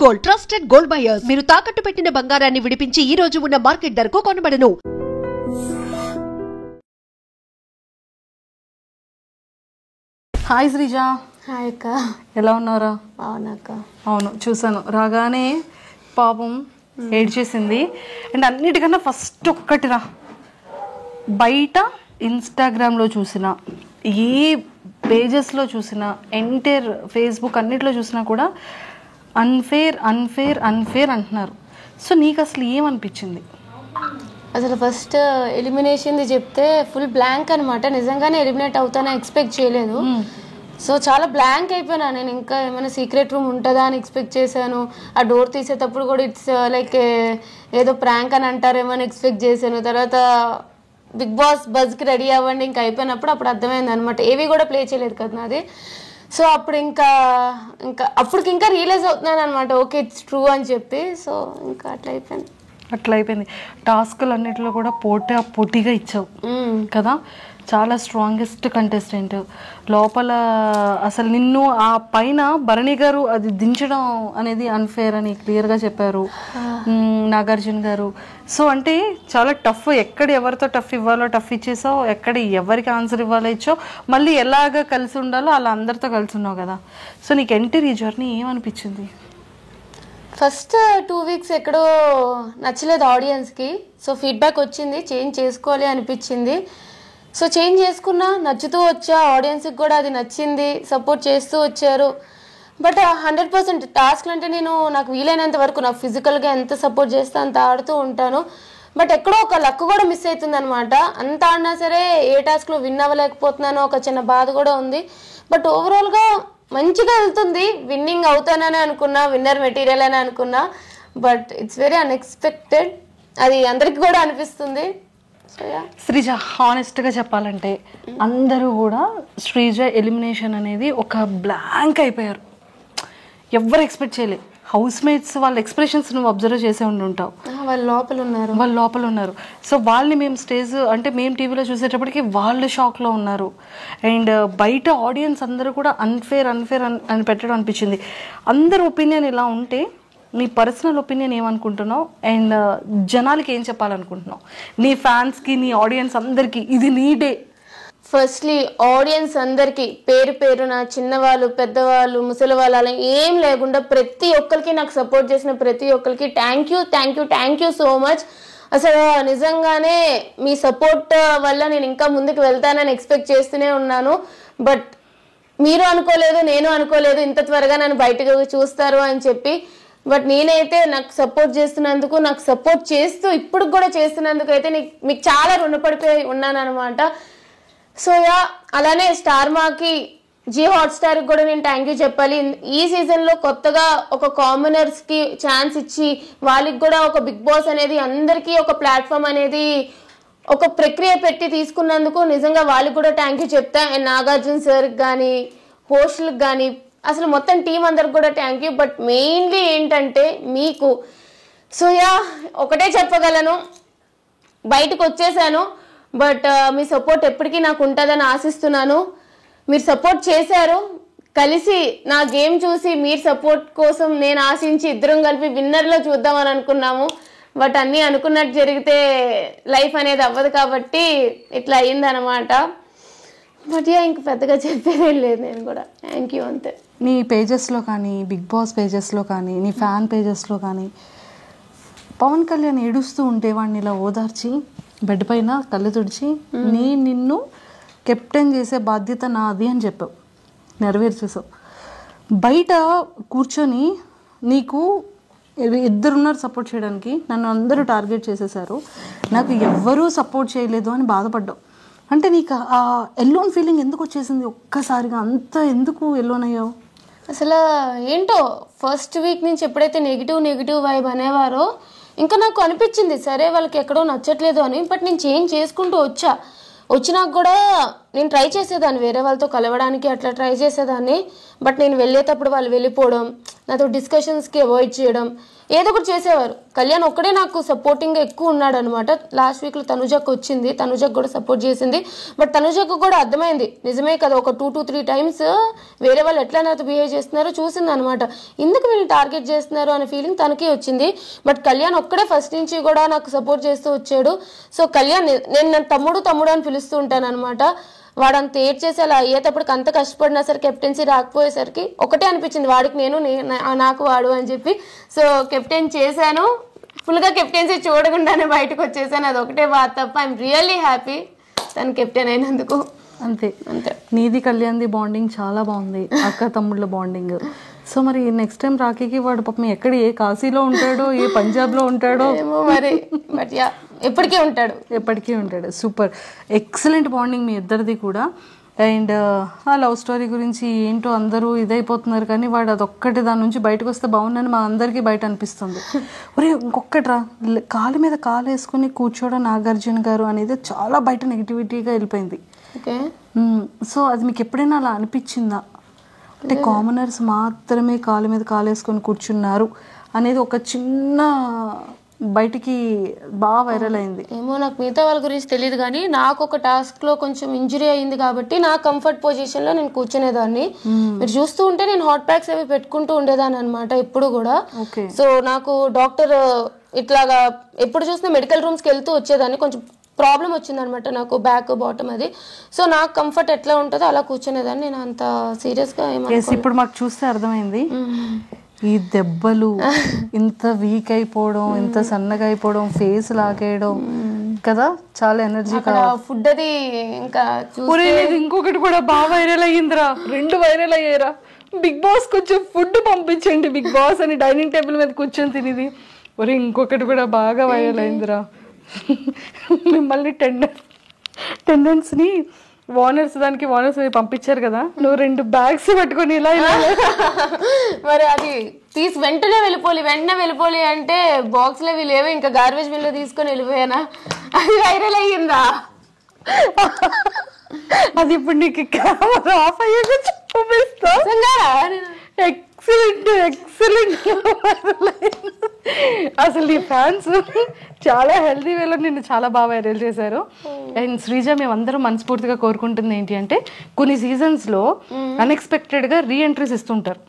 Gold, trusted gold buyers. మీరు తాకట్టు పెట్టిన బంగారాన్ని విడిపించి ఈ రోజు ఉన్న మార్కెట్ ధరకు కొనబడను. హాయ్ శ్రీజ. హాయ్ అక్క. ఎలా ఉన్నారా? అవునక్క. అవును, చూసాను. రాగానే పాపం ఏడ్చేసింది. అండ్ అన్నిటికన్నా ఫస్ట్ ఒక్కటిరా, బయట ఇన్స్టాగ్రామ్లో చూసిన, ఏ పేజెస్లో చూసినా, ఎంటైర్ ఫేస్బుక్ అన్నిట్లో చూసినా కూడా అన్ఫేర్ అన్ఫేర్ అన్ఫేర్ అంటున్నారు. సో నీకు అసలు ఏమనిపించింది? అసలు ఫస్ట్ ఎలిమినేషన్ది చెప్తే ఫుల్ బ్లాంక్ అనమాట. నిజంగానే ఎలిమినేట్ అవుతానని ఎక్స్పెక్ట్ చేయలేదు. సో చాలా బ్లాంక్ అయిపోయినా నేను. ఇంకా ఏమైనా సీక్రెట్ రూమ్ ఉంటుందా అని ఎక్స్పెక్ట్ చేశాను. ఆ డోర్ తీసేటప్పుడు కూడా ఇట్స్ లైక్ ఏదో ప్రాంక్ అని అంటారేమో అని ఎక్స్పెక్ట్ చేశాను. తర్వాత బిగ్ బాస్ బజ్కి రెడీ అవ్వండి ఇంకా అయిపోయినప్పుడు అప్పుడు అర్థమైంది అనమాట. ఏవి కూడా ప్లే చేయలేదు కదా నాది. సో అప్పుడు ఇంకా అప్పటికి ఇంకా రియలైజ్ అవుతున్నాను అనమాట, ఓకే ఇట్స్ ట్రూ అని చెప్పి. సో ఇంకా అట్లా అయిపోయింది. టాస్క్లు అన్నిటిలో కూడా పోటీగా ఇచ్చావు కదా. చాలా స్ట్రాంగెస్ట్ కంటెస్టెంట్ లోపల. అసలు నిన్ను ఆ పైన భరణి గారు అది దించడం అనేది అన్ఫేర్ అని క్లియర్గా చెప్పారు నాగార్జున గారు. సో అంటే చాలా టఫ్. ఎక్కడ ఎవరితో టఫ్ ఇవ్వాలో టఫ్ ఇచ్చేసావు, ఎక్కడ ఎవరికి ఆన్సర్ ఇవ్వాలో ఇచ్చావు, మళ్ళీ ఎలాగ కలిసి ఉండాలో అలా అందరితో కలిసి ఉన్నావు కదా. సో నీకు ఎంటర్ ఈ జర్నీ ఏమనిపించింది? ఫస్ట్ 2 వీక్స్ ఎక్కడో నచ్చలేదు ఆడియన్స్కి. సో ఫీడ్బ్యాక్ వచ్చింది, చేంజ్ చేసుకోవాలి అనిపించింది. సో చేంజ్ చేసుకున్నా, నచ్చుతూ వచ్చా, ఆడియన్స్కి కూడా అది నచ్చింది, సపోర్ట్ చేస్తూ వచ్చారు. బట్ 100% టాస్క్లు అంటే నాకు వీలైనంత వరకు నాకు ఫిజికల్గా ఎంత సపోర్ట్ చేస్తే అంత ఆడుతూ ఉంటాను. బట్ ఎక్కడో ఒక లక్ కూడా మిస్ అవుతుంది అనమాట. అంత ఆడినా సరే ఏ టాస్క్లో విన్ అవ్వలేకపోతున్నానో ఒక చిన్న బాధ కూడా ఉంది. బట్ ఓవరాల్గా మంచిగా వెళ్తుంది. విన్నింగ్ అవుతానని అనుకున్నా, విన్నర్ మెటీరియల్ అని అనుకున్నా. బట్ ఇట్స్ వెరీ అన్ఎక్స్పెక్టెడ్, అది అందరికి కూడా అనిపిస్తుంది. శ్రీజ, హానెస్ట్గా చెప్పాలంటే అందరూ కూడా శ్రీజ ఎలిమినేషన్ అనేది ఒక బ్లాంక్ అయిపోయారు. ఎవరు ఎక్స్పెక్ట్ చేయలే. హౌస్ మేట్స్ వాళ్ళ ఎక్స్ప్రెషన్స్ నువ్వు అబ్జర్వ్ చేసే ఉంటావు. వాళ్ళు లోపల ఉన్నారు. సో వాళ్ళని మేము టీవీలో చూసేటప్పటికి వాళ్ళు షాక్లో ఉన్నారు. అండ్ బయట ఆడియన్స్ అందరూ కూడా అన్ఫేర్ అని పెట్టడం అనిపించింది. అందరి ఒపీనియన్ ఇలా ఉంటే నీ పర్సనల్ ఒపీనియన్ ఏమనుకుంటున్నావు? అండ్ జనాలకి ఏం చెప్పాలనుకుంటున్నావు? నీ ఫ్యాన్స్కి, నీ ఆడియన్స్ అందరికీ ఇది నీ డే. ఫస్ట్లీ ఆడియన్స్ అందరికీ పేరు పేరున, చిన్నవాళ్ళు, పెద్దవాళ్ళు, ముసలి వాళ్ళు అలా ఏం లేకుండా ప్రతి ఒక్కరికి, నాకు సపోర్ట్ చేసిన ప్రతి ఒక్కరికి థ్యాంక్ యూ సో మచ్. అసలు నిజంగానే మీ సపోర్ట్ వల్ల నేను ఇంకా ముందుకు వెళ్తానని ఎక్స్పెక్ట్ చేస్తూనే ఉన్నాను. బట్ మీరు అనుకోలేదు, నేను అనుకోలేదు ఇంత త్వరగా నన్ను బయటకు చూస్తారు అని చెప్పి. బట్ నేనైతే నాకు సపోర్ట్ చేస్తున్నందుకు, నాకు సపోర్ట్ చేస్తూ ఇప్పుడు కూడా చేస్తున్నందుకు అయితే మీకు చాలా రుణపడిపోయి ఉన్నాను అనమాట. సో అలానే స్టార్ మాకి, జీ హాట్స్టార్కి కూడా నేను థ్యాంక్ యూ చెప్పాలి. ఈ సీజన్లో కొత్తగా ఒక కామనర్స్కి ఛాన్స్ ఇచ్చి వాళ్ళకి కూడా ఒక బిగ్ బాస్ అనేది అందరికీ ఒక ప్లాట్ఫామ్ అనేది ఒక ప్రక్రియ పెట్టి తీసుకున్నందుకు నిజంగా వాళ్ళకి కూడా థ్యాంక్ యూ చెప్తా. అండ్ నాగార్జున సార్కి కానీ, హోస్ట్లకు కానీ, అసలు మొత్తం టీం అందరికి కూడా థ్యాంక్ యూ. బట్ మెయిన్లీ ఏంటంటే మీకు. సో ఒకటే చెప్పగలను, బయటకు వచ్చేసాను. బట్ మీ సపోర్ట్ ఎప్పటికీ నాకు ఉంటుందని ఆశిస్తున్నాను. మీరు సపోర్ట్ చేశారు, కలిసి నా గేమ్ చూసి మీరు సపోర్ట్ కోసం నేను ఆశించి ఇద్దరం కలిపి విన్నర్లో చూద్దామని అనుకున్నాము. బట్ అన్నీ అనుకున్నట్టు జరిగితే లైఫ్ అనేది అవ్వదు కాబట్టి ఇట్లా అయ్యిందనమాట. బట్ ఇంక పెద్దగా చెప్పేదేం లేదు. నేను కూడా థ్యాంక్ యూ అంతే. నీ పేజెస్లో కానీ, బిగ్ బాస్ పేజెస్లో కానీ, నీ ఫ్యాన్ పేజెస్లో కానీ పవన్ కళ్యాణ్ ఏడుస్తూ ఉంటే వాడిని ఇలా ఓదార్చి బెడ్ పైన కళ్ళు తుడిచి నిన్ను కెప్టెన్ చేసే బాధ్యత నాది అని చెప్పావు, నెరవేర్చేసావు. బయట కూర్చొని నీకు ఇద్దరున్నారు సపోర్ట్ చేయడానికి, నన్ను అందరూ టార్గెట్ చేసేసారు, నాకు ఎవ్వరూ సపోర్ట్ చేయలేదు అని బాధపడ్డావు. అంటే నీకు ఆ ఎల్లోన్ ఫీలింగ్ ఎందుకు వచ్చేసింది ఒక్కసారిగా? అంత ఎందుకు ఎల్లోన్ అయ్యావు? అసలు ఏంటో ఫస్ట్ వీక్ నుంచి ఎప్పుడైతే నెగిటివ్ వైబ్ అనేవారో ఇంకా నాకు అనిపించింది సరే వాళ్ళకి ఎక్కడో నచ్చట్లేదు అని. బట్ నేను చేంజ్ చేసుకుంటూ వచ్చినాక కూడా నేను ట్రై చేసేదాన్ని వేరే వాళ్ళతో కలవడానికి, అట్లా ట్రై చేసేదాన్ని. బట్ నేను వెళ్ళేటప్పుడు వాళ్ళు వెళ్ళిపోవడం, నాతో డిస్కషన్స్కి అవాయిడ్ చేయడం, ఏదో ఒకటి చేసేవారు. కళ్యాణ్ ఒక్కడే నాకు సపోర్టింగ్గా ఎక్కువ ఉన్నాడు అనమాట. లాస్ట్ వీక్లో తనుజకు వచ్చింది, తనుజకు కూడా సపోర్ట్ చేసింది. బట్ తనుజకు కూడా అర్థమైంది, నిజమే కదా, ఒక 2 to 3 times వేరే వాళ్ళు ఎట్లా నాతో బిహేవ్ చేస్తున్నారో చూసింది అనమాట. ఎందుకు వీళ్ళు టార్గెట్ చేస్తున్నారు అనే ఫీలింగ్ తనకి వచ్చింది. బట్ కళ్యాణ్ ఒక్కడే ఫస్ట్ నుంచి కూడా నాకు సపోర్ట్ చేస్తూ వచ్చాడు. సో కళ్యాణ్, నేను నన్ను తమ్ముడు అని పిలుస్తూ ఉంటాను అనమాట. వాడు అంత ఏడ్ చేసి అలా అయ్యేటప్పటికి అంత కష్టపడినా సరే కెప్టెన్సీ రాకపోయేసరికి ఒకటే అనిపించింది, వాడికి నేను నాకు వాడు అని చెప్పి. సో కెప్టెన్ చేశాను, ఫుల్గా కెప్టెన్సీ చూడకుండానే బయటకు వచ్చేసాను. అది ఒకటే బాధ తప్ప ఐఎమ్ రియల్లీ హ్యాపీ తను కెప్టెన్ అయినందుకు. అంతే. నీది కళ్యాణ్ది బాండింగ్ చాలా బాగుంది, అక్క తమ్ముళ్ళ బాండింగ్. సో మరి నెక్స్ట్ టైం రాఖీకి వాడు పాపం ఎక్కడ, ఏ కాశీలో ఉంటాడో, ఏ పంజాబ్లో ఉంటాడో ఏమో మరి. బట్ యా, ఎప్పటికీ ఉంటాడు. సూపర్, ఎక్సలెంట్ బాండింగ్ మీ ఇద్దరిది కూడా. అండ్ ఆ లవ్ స్టోరీ గురించి ఏంటో అందరూ ఇదైపోతున్నారు, కానీ వాడు అదొక్కటి దాని నుంచి బయటకు వస్తే బాగుందని మా అందరికీ బయట అనిపిస్తుంది. ఒరే ఇంకొకటిరా, కాలు మీద కాలు వేసుకుని కూర్చోవడం నాగార్జున గారు అనేది చాలా బయట నెగిటివిటీగా వెళ్ళిపోయింది. సో అది మీకు ఎప్పుడైనా అలా అనిపించిందా? అంటే కామనర్స్ మాత్రమే కాలు మీద కాలు వేసుకొని కూర్చున్నారు అనేది ఒక చిన్న బయటికి బాగా వైరల్ అయింది. ఏమో నాకు మిగతా వాళ్ళ గురించి తెలియదు, కానీ నాకు ఒక టాస్క్లో కొంచెం ఇంజరీ అయింది కాబట్టి నా కంఫర్ట్ పొజిషన్లో నేను కూర్చునేదాన్ని. మీరు చూస్తూ ఉంటే నేను హాట్ ప్యాక్స్ అవి పెట్టుకుంటూ ఉండేదాన్ని అనమాట ఎప్పుడు కూడా. సో నాకు డాక్టర్ ఇట్లాగా ఎప్పుడు చూసినా మెడికల్ రూమ్స్కి వెళ్తూ వచ్చేదాన్ని. కొంచెం ప్రాబ్లం వచ్చిందనమాట నాకు, బ్యాక్ బాటమ్ అది. సో నాకు కంఫర్ట్ ఎట్లా ఉంటుందో అలా కూర్చునేదాన్ని. నేను అంత సీరియస్గా ఏమన్నా. ఇప్పుడు మాకు చూస్తే అర్థమైంది, ఈ దెబ్బలు, ఇంత వీక్ అయిపోవడం, ఇంత సన్నగా అయిపోవడం, ఫేస్ లాగేయడం కదా, చాలా ఎనర్జీ. ఫుడ్ అది ఇంకా ఇంకొకటి కూడా బాగా వైరల్ అయ్యిందిరా, 2 వైరల్ అయ్యారా. బిగ్ బాస్ కొంచెం ఫుడ్ పంపించండి బిగ్ బాస్ అని డైనింగ్ టేబుల్ మీద కూర్చొని తినేది. ఒరే ఇంకొకటి కూడా బాగా వైరల్ అయిందిరా, మిమ్మల్ని టెండెన్స్ని వార్నర్స్ పంపించారు కదా, నువ్వు 2 bags పట్టుకొని ఇలా మరి అది తీసి వెంటనే వెళ్ళిపోలి అంటే బాక్స్లో అవి లేవు, ఇంకా గార్బేజ్ బిన్లో తీసుకొని వెళ్ళిపోయానా, అది వైరల్ అయ్యిందా? అది ఇప్పుడు నీకు కెమెరా ఆఫ్ అయ్యాక చూపిస్తా. ఎక్సలెంట్. అసలు ఈ ఫ్యాన్స్ చాలా హెల్దీ వేలో నిన్ను చాలా బాగా వైరల్ చేశారు. అండ్ శ్రీజ, మేమందరం మనస్ఫూర్తిగా కోరుకుంటుంది ఏంటి అంటే, కొన్ని సీజన్స్లో అన్ఎక్స్పెక్టెడ్గా రీఎంట్రీస్ ఇస్తుంటారు,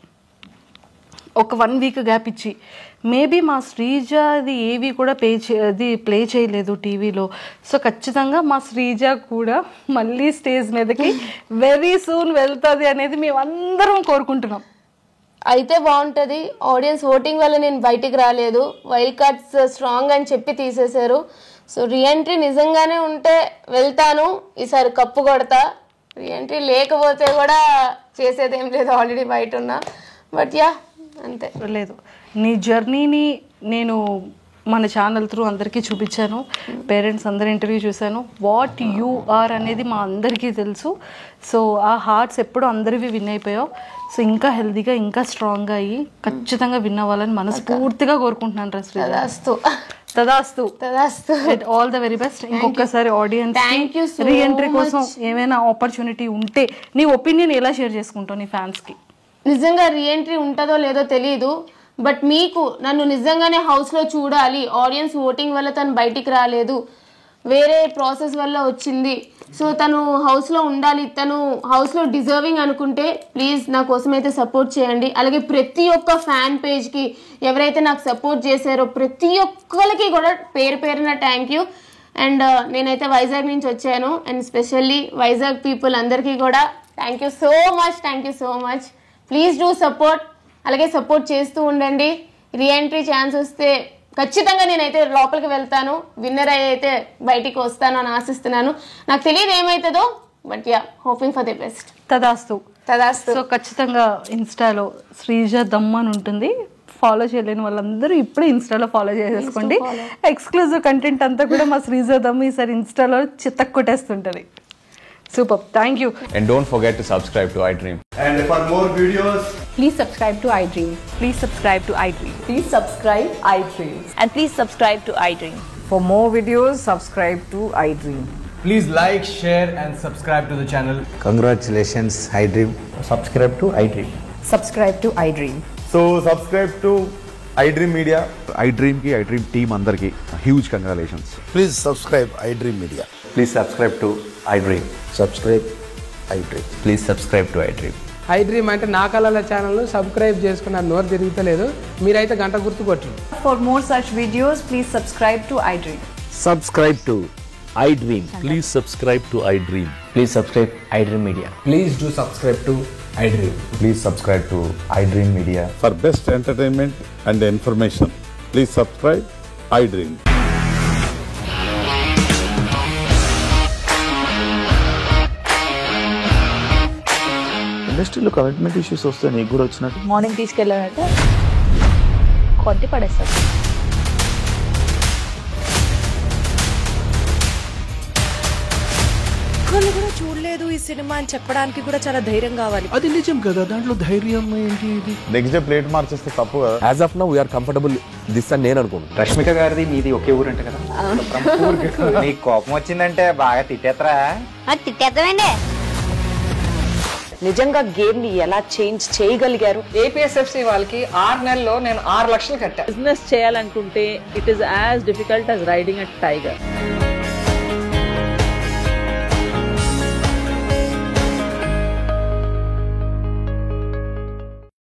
ఒక 1 week గ్యాప్ ఇచ్చి. మేబీ మా శ్రీజ అది ఏవి కూడా ప్లే చేయలేదు టీవీలో. సో ఖచ్చితంగా మా శ్రీజ కూడా మళ్ళీ స్టేజ్ మీదకి వెరీ సూన్ వెళ్తుంది అనేది మేమందరం కోరుకుంటున్నాం. అయితే బాగుంటుంది. ఆడియన్స్ ఓటింగ్ వల్ల నేను బయటికి రాలేదు, వైల్డ్ కార్డ్స్ స్ట్రాంగ్ అని చెప్పి తీసేశారు. సో రీఎంట్రీ నిజంగానే ఉంటే వెళ్తాను, ఈసారి కప్పు కొడతా. రీఎంట్రీ లేకపోతే కూడా చేసేదేం లేదు, ఆల్రెడీ బయట ఉన్నా. బట్ యా, అంతే. లేదు, నీ జర్నీని నేను మన ఛానల్ త్రూ అందరికీ చూపించాను, పేరెంట్స్ అందరి ఇంటర్వ్యూ చూశాను. వాట్ యూ ఆర్ అనేది మా అందరికీ తెలుసు. సో ఆ హార్ట్స్ ఎప్పుడు అందరివి విన్ అయిపోయావు. సో ఇంకా హెల్దీగా, ఇంకా స్ట్రాంగ్గా అయ్యి ఖచ్చితంగా విన్ అవ్వాలని మనస్ఫూర్తిగా కోరుకుంటున్నాను రా శ్రీ. తదాస్తు. All the very best. ఇంకొకసారి ఆడియన్స్ రీఎంట్రీ కోసం ఏమైనా ఆపర్చునిటీ ఉంటే నీ ఒపీనియన్ ఎలా షేర్ చేసుకుంటావు నీ ఫ్యాన్స్కి? నిజంగా రీఎంట్రీ ఉంటుందో లేదో తెలియదు, బట్ మీకు నన్ను నిజంగానే హౌస్లో చూడాలి, ఆడియన్స్ ఓటింగ్ వల్ల తను బయటికి రాలేదు, వేరే ప్రాసెస్ వల్ల వచ్చింది, సో తను హౌస్లో ఉండాలి, తను హౌస్లో డిజర్వింగ్ అనుకుంటే ప్లీజ్ నా కోసం అయితే సపోర్ట్ చేయండి. అలాగే ప్రతి ఒక్క ఫ్యాన్ పేజ్కి ఎవరైతే నాకు సపోర్ట్ చేశారో ప్రతి ఒక్కరికి కూడా పేరున థ్యాంక్ యూ. అండ్ నేనైతే వైజాగ్ నుంచి వచ్చాను, అండ్ స్పెషల్లీ వైజాగ్ పీపుల్ అందరికీ కూడా thank you so much. Please do support. అలాగే సపోర్ట్ చేస్తూ ఉండండి. రీఎంట్రీ ఛాన్స్ వస్తే ఖచ్చితంగా నేనైతే లోపలికి వెళ్తాను, విన్నర్ అయితే బయటికి వస్తాను అని ఆశిస్తున్నాను. నాకు తెలియదు ఏమవుతుందో, but yeah, hoping for the best. తదాస్తు. సో ఖచ్చితంగా ఇన్స్టాలో శ్రీజ దమ్ అని ఉంటుంది, ఫాలో చేయలేని వాళ్ళందరూ ఇప్పుడే ఇన్స్టాలో ఫాలో చేసేసుకోండి. ఎక్స్క్లూజివ్ కంటెంట్ అంతా కూడా మా శ్రీజ దమ్ ఈసారి ఇన్స్టాలో చిత్తకు కొట్టేస్తుంటుంది. Super. Thank you. And don't forget to subscribe to iDream. And for more videos, please subscribe to iDream. Please subscribe to iDream. Please subscribe iDream. And please subscribe to iDream. For more videos, subscribe to iDream. Please like, share and subscribe to the channel. Congratulations, iDream. Subscribe to iDream. Subscribe to iDream. So subscribe to iDream Media. iDream team andarki huge congratulations. Please subscribe iDream Media. Please subscribe to iDream. Subscribe iDream. Please subscribe to iDream. iDream అంటే నా కళల channel subscribe చేసుకున్న నోరు తిరుగుతలేదు మీరైతే గంట గుర్తు కొట్టు. For more such videos, please subscribe to iDream. Subscribe to iDream. Please subscribe to iDream. Please subscribe iDream Media. Please do subscribe to iDream. Please subscribe to iDream Media. For best entertainment and information, please subscribe iDream. ఇండస్ట్రీలో commitment issues వస్తే నీకు కూడా వచ్చినట్టు morning తీసుకెళ్ళాలంటే కొట్టి పడేస్తారు. వాళ్ళు కూడా చూడలేదు ఈ సినిమా అని చెప్పడానికి కూడా చాలా ధైర్యం కావాలి. అది నిజం కదా, దాంట్లో ధైర్యం ఏంటి? ఇది నెక్స్ట్ డే ప్లేట్ మార్చేస్తే తప్పు కదా. As of now we are comfortable this అని నేను అనుకుంటున్నాను. రష్మిక గారిది మీది ఒకే ఊరంట కదా. నీకు కోపం వచ్చిందంటే బాగా తిట్టేత్తరా? తిట్టేద్దామండి. నిజంగా గేమ్ ని ఎలా చేంజ్ చేయగలిగారు? ఏపీఎస్ఎఫ్సి వాళ్ళకి 6 నెలల్లో నేను 6 లక్షలు కట్టా. బిజినెస్ చేయాలనుకుంటే it is as difficult as riding a tiger.